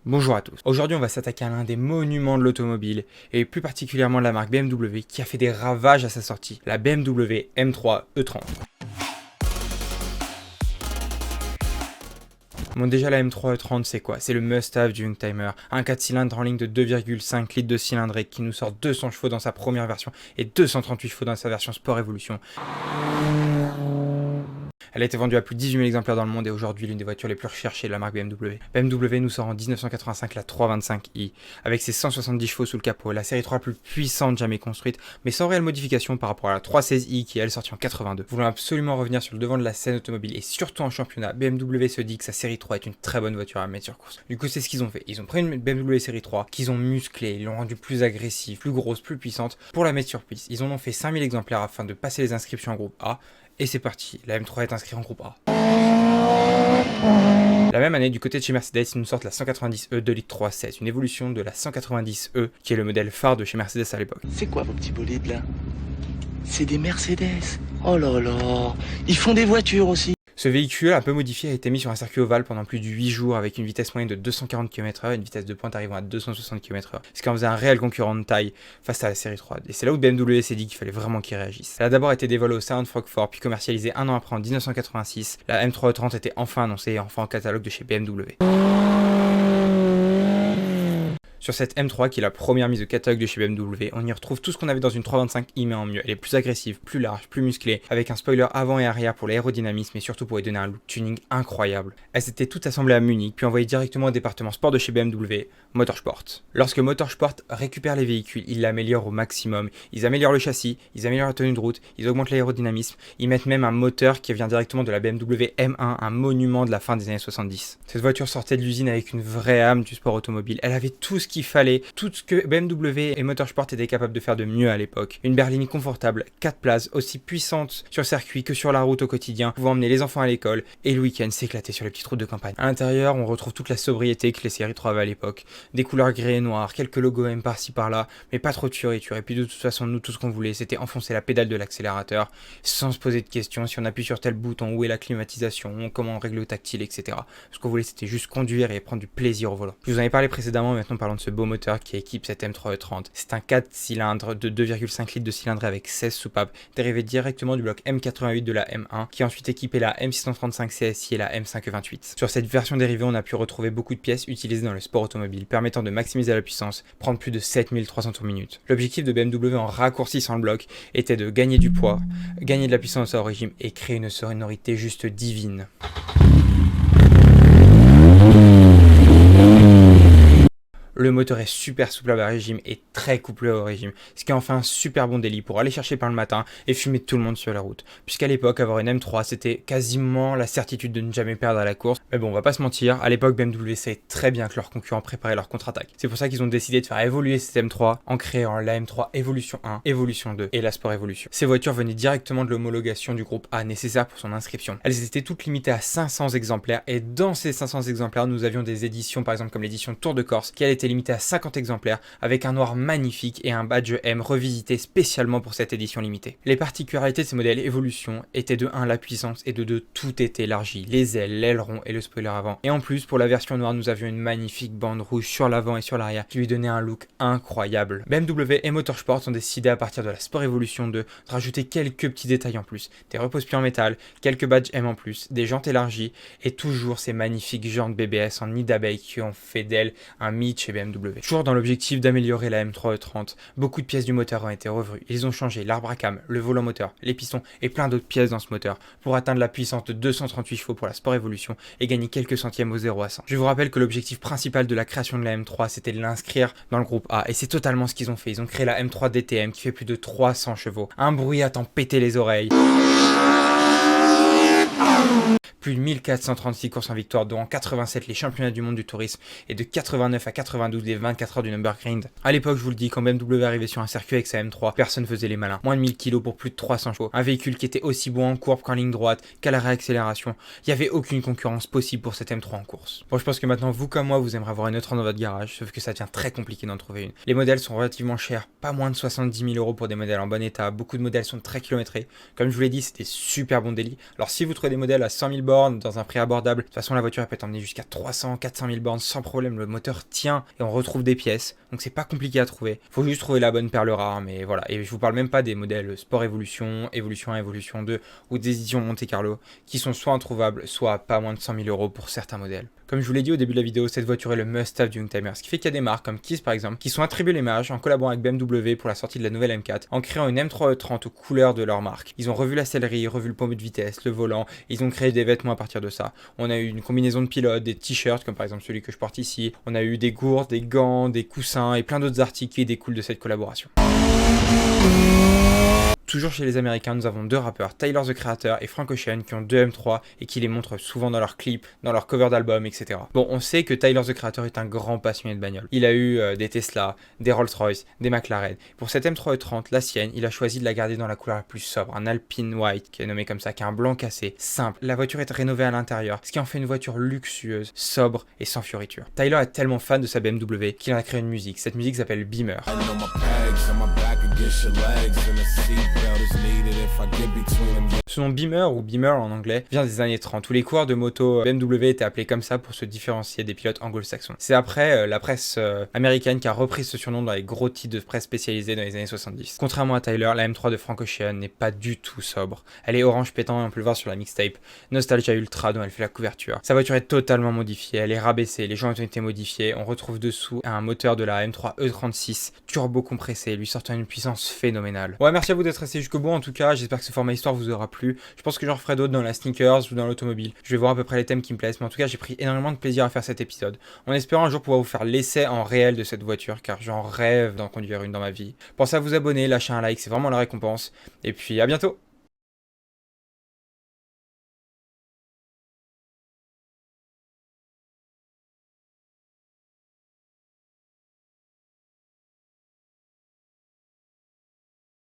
Bonjour à tous. Aujourd'hui, on va s'attaquer à l'un des monuments de l'automobile, et plus particulièrement de la marque BMW, qui a fait des ravages à sa sortie, la BMW M3 E30. Bon, déjà la M3 E30 c'est quoi? C'est le must-have du Youngtimer, un 4 cylindres en ligne de 2,5 litres de cylindrée qui nous sort 200 chevaux dans sa première version et 238 chevaux dans sa version Sport Evolution. Elle a été vendue à plus de 18 000 exemplaires dans le monde et aujourd'hui l'une des voitures les plus recherchées de la marque BMW. BMW nous sort en 1985 la 325i, avec ses 170 chevaux sous le capot, la série 3 la plus puissante jamais construite, mais sans réelle modification par rapport à la 316i qui est elle sortie en 82. Voulant absolument revenir sur le devant de la scène automobile et surtout en championnat, BMW se dit que sa série 3 est une très bonne voiture à mettre sur course. Du coup c'est ce qu'ils ont fait, ils ont pris une BMW série 3 qu'ils ont musclée, ils l'ont rendue plus agressive, plus grosse, plus puissante pour la mettre sur piste. Ils en ont fait 5000 exemplaires afin de passer les inscriptions en groupe A. Et c'est parti, la M3 est inscrite en groupe A. La même année, du côté de chez Mercedes, ils nous sortent la 190e 2 litres 3.16, une évolution de la 190e, qui est le modèle phare de chez Mercedes à l'époque. C'est quoi vos petits bolides là? C'est des Mercedes. Oh là là, ils font des voitures aussi. Ce véhicule un peu modifié a été mis sur un circuit ovale pendant plus de 8 jours avec une vitesse moyenne de 240 km/h et une vitesse de pointe arrivant à 260 km/h, ce qui en faisait un réel concurrent de taille face à la série 3. Et c'est là où BMW s'est dit qu'il fallait vraiment qu'il réagisse. Elle a d'abord été dévoilée au Salon de Francfort puis commercialisée un an après en 1986. La M3 E30 était enfin annoncée et enfin en catalogue de chez BMW. Sur cette M3 qui est la première mise au catalogue de chez BMW, on y retrouve tout ce qu'on avait dans une 325i mais en mieux. Elle est plus agressive, plus large, plus musclée, avec un spoiler avant et arrière pour l'aérodynamisme et surtout pour lui donner un look tuning incroyable. Elles étaient toutes assemblées à Munich puis envoyées directement au département sport de chez BMW, Motorsport. Lorsque Motorsport récupère les véhicules, ils l'améliorent au maximum. Ils améliorent le châssis, ils améliorent la tenue de route, ils augmentent l'aérodynamisme, ils mettent même un moteur qui vient directement de la BMW M1, un monument de la fin des années 70. Cette voiture sortait de l'usine avec une vraie âme du sport automobile. Elle avait tout ce qu'il fallait, tout ce que BMW et Motorsport étaient capables de faire de mieux à l'époque. Une berline confortable, 4 places, aussi puissante sur circuit que sur la route au quotidien, pouvant emmener les enfants à l'école et le week-end s'éclater sur les petites routes de campagne. À l'intérieur, on retrouve toute la sobriété que les séries 3 avaient à l'époque. Des couleurs gris et noires, quelques logos M par-ci par-là, mais pas trop de fioritures. Et puis de toute façon, nous, tout ce qu'on voulait, c'était enfoncer la pédale de l'accélérateur sans se poser de questions si on appuie sur tel bouton, où est la climatisation, comment on règle le tactile, etc. Ce qu'on voulait, c'était juste conduire et prendre du plaisir au volant. Je vous en ai parlé précédemment, maintenant parlons de ce beau moteur qui équipe cette M3 E30. C'est un 4 cylindres de 2,5 litres de cylindrée avec 16 soupapes, dérivé directement du bloc M88 de la M1, qui a ensuite équipé la M635 CSI et la M528. Sur cette version dérivée, on a pu retrouver beaucoup de pièces utilisées dans le sport automobile, permettant de maximiser la puissance, prendre plus de 7300 tours minute. L'objectif de BMW en raccourcissant le bloc était de gagner du poids, gagner de la puissance au régime et créer une sonorité juste divine. Le moteur est super souple à bas régime et très couplé au régime, ce qui en fait un super bon délit pour aller chercher par le matin et fumer tout le monde sur la route. Puisqu'à l'époque, avoir une M3, c'était quasiment la certitude de ne jamais perdre à la course. Mais bon, on va pas se mentir, à l'époque, BMW savait très bien que leurs concurrents préparaient leur contre-attaque. C'est pour ça qu'ils ont décidé de faire évoluer cette M3 en créant la M3 Evolution 1, Evolution 2 et la Sport Evolution. Ces voitures venaient directement de l'homologation du groupe A nécessaire pour son inscription. Elles étaient toutes limitées à 500 exemplaires et dans ces 500 exemplaires, nous avions des éditions, par exemple comme l'édition Tour de Corse, qui elle était limité à 50 exemplaires avec un noir magnifique et un badge M revisité spécialement pour cette édition limitée. Les particularités de ces modèles Evolution étaient de 1 la puissance et de 2 tout était élargi, les ailes, l'aileron et le spoiler avant. Et en plus pour la version noire nous avions une magnifique bande rouge sur l'avant et sur l'arrière qui lui donnait un look incroyable. BMW et Motorsport ont décidé à partir de la Sport Evolution 2 de rajouter quelques petits détails en plus, des repose-pieds en métal, quelques badges M en plus, des jantes élargies et toujours ces magnifiques jantes BBS en nid d'abeille qui ont fait d'elle un mythe chez BMW. Toujours dans l'objectif d'améliorer la M3 E30, beaucoup de pièces du moteur ont été revues. Ils ont changé l'arbre à cam, le volant moteur, les pistons et plein d'autres pièces dans ce moteur pour atteindre la puissance de 238 chevaux pour la Sport Evolution et gagner quelques centièmes au 0 à 100. Je vous rappelle que l'objectif principal de la création de la M3 c'était de l'inscrire dans le groupe A et c'est totalement ce qu'ils ont fait. Ils ont créé la M3 DTM qui fait plus de 300 chevaux. Un bruit à t'en péter les oreilles. Plus de 1436 courses en victoire, dont en 87 les championnats du monde du tourisme et de 89 à 92 les 24 heures du Nürburgring. A l'époque, je vous le dis, quand BMW arrivait sur un circuit avec sa M3, personne faisait les malins. Moins de 1000 kg pour plus de 300 chevaux. Un véhicule qui était aussi bon en courbe qu'en ligne droite, qu'à la réaccélération. Il n'y avait aucune concurrence possible pour cette M3 en course. Bon, je pense que maintenant, vous comme moi, vous aimeriez avoir une E30 dans votre garage, sauf que ça devient très compliqué d'en trouver une. Les modèles sont relativement chers, pas moins de 70 000 € pour des modèles en bon état. Beaucoup de modèles sont très kilométrés. Comme je vous l'ai dit, c'était super bon délit. Alors si vous trouvez trouver des modèles à 100 000 bornes dans un prix abordable. De toute façon, la voiture elle peut être emmenée jusqu'à 300, 400 000 bornes sans problème. Le moteur tient et on retrouve des pièces. Donc c'est pas compliqué à trouver. Faut juste trouver la bonne perle rare, mais voilà. Et je vous parle même pas des modèles Sport Evolution, Evolution 1, Evolution 2 ou des éditions Monte Carlo qui sont soit introuvables, soit à pas moins de 100 000 euros pour certains modèles. Comme je vous l'ai dit au début de la vidéo, cette voiture est le must-have du Youngtimer, ce qui fait qu'il y a des marques comme Kiss par exemple qui sont attribuées l'image en collaborant avec BMW pour la sortie de la nouvelle M4 en créant une M3 E30 aux couleurs de leur marque. Ils ont revu la sellerie, revu le pommeau de vitesse, le volant, et ils ont créé des vêtements à partir de ça. On a eu une combinaison de pilote, des t-shirts comme par exemple celui que je porte ici, on a eu des gourdes, des gants, des coussins et plein d'autres articles qui découlent de cette collaboration. Toujours chez les Américains, nous avons deux rappeurs, Tyler the Creator et Frank Ocean, qui ont deux M3 et qui les montrent souvent dans leurs clips, dans leurs covers d'albums, etc. Bon, on sait que Tyler the Creator est un grand passionné de bagnole. Il a eu des Tesla, des Rolls-Royce, des McLaren. Pour cette M3 E30, la sienne, il a choisi de la garder dans la couleur la plus sobre, un Alpine White, qui est nommé comme ça, qui est un blanc cassé, simple. La voiture est rénovée à l'intérieur, ce qui en fait une voiture luxueuse, sobre et sans fioriture. Tyler est tellement fan de sa BMW qu'il en a créé une musique. Cette musique s'appelle Beamer. Ce nom Beamer ou Beamer en anglais vient des années 30 où les coureurs de moto BMW étaient appelés comme ça pour se différencier des pilotes anglo-saxons. C'est après la presse américaine qui a repris ce surnom dans les gros titres de presse spécialisés dans les années 70. Contrairement à Tyler, la M3 de Frank Ocean n'est pas du tout sobre. Elle est orange pétant et on peut le voir sur la mixtape Nostalgia Ultra dont elle fait la couverture. Sa voiture est totalement modifiée, elle est rabaissée, les joints ont été modifiés, on retrouve dessous un moteur de la M3 E36 turbo compressé, lui sortant une puissance phénoménale. Ouais, merci à vous d'être resté jusqu'au bout en tout cas, j'espère que ce format histoire vous aura plu. Je pense que j'en referai d'autres dans la sneakers ou dans l'automobile. Je vais voir à peu près les thèmes qui me plaisent, mais en tout cas j'ai pris énormément de plaisir à faire cet épisode, en espérant un jour pouvoir vous faire l'essai en réel de cette voiture, car j'en rêve d'en conduire une dans ma vie. Pensez à vous abonner, lâcher un like, c'est vraiment la récompense, et puis à bientôt.